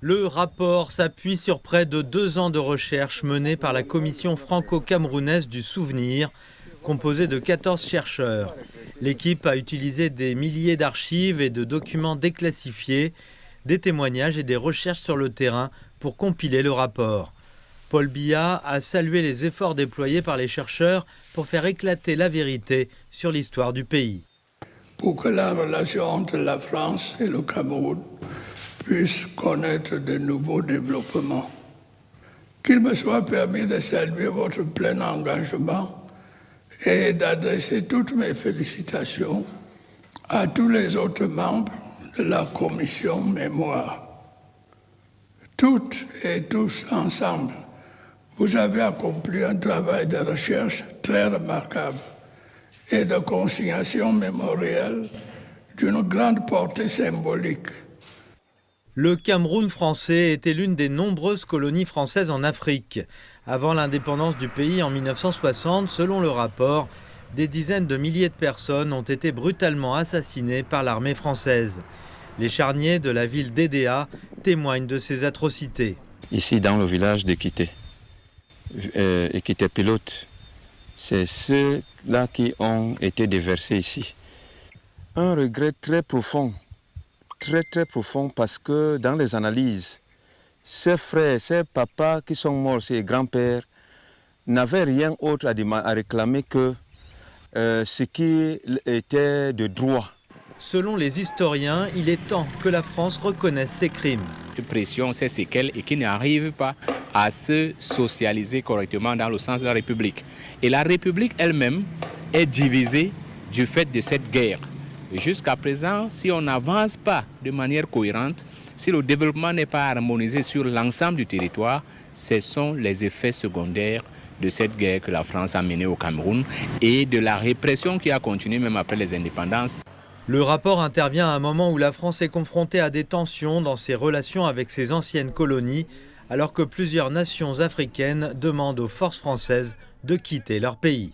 Le rapport s'appuie sur près de 2 ans de recherche menée par la commission franco-camerounaise du souvenir, composée de 14 chercheurs. L'équipe a utilisé des milliers d'archives et de documents déclassifiés, des témoignages et des recherches sur le terrain pour compiler le rapport. Paul Biya a salué les efforts déployés par les chercheurs pour faire éclater la vérité sur l'histoire du pays. Pour que la relation entre la France et le Cameroun puisse connaître de nouveaux développements. Qu'il me soit permis de saluer votre plein engagement et d'adresser toutes mes félicitations à tous les autres membres de la commission mémoire. Toutes et tous ensemble, vous avez accompli un travail de recherche très remarquable et de consignation mémorielle d'une grande portée symbolique. Le Cameroun français était l'une des nombreuses colonies françaises en Afrique. Avant l'indépendance du pays en 1960, selon le rapport, des dizaines de milliers de personnes ont été brutalement assassinées par l'armée française. Les charniers de la ville d'Edéa témoignent de ces atrocités. Ici, dans le village d'Ekité, Ekité Pilote, c'est ceux-là qui ont été déversés ici. Un regret très profond, très profond, parce que dans les analyses, ces frères, ces papas qui sont morts, ces grands-pères, n'avaient rien autre à réclamer que ce qui était de droit. Selon les historiens, il est temps que la France reconnaisse ses crimes. Cette pression, ces séquelles, et qui n'arrivent pas à se socialiser correctement dans le sens de la République. Et la République elle-même est divisée du fait de cette guerre. Jusqu'à présent, si on n'avance pas de manière cohérente, si le développement n'est pas harmonisé sur l'ensemble du territoire, ce sont les effets secondaires de cette guerre que la France a menée au Cameroun et de la répression qui a continué même après les indépendances. Le rapport intervient à un moment où la France est confrontée à des tensions dans ses relations avec ses anciennes colonies, alors que plusieurs nations africaines demandent aux forces françaises de quitter leur pays.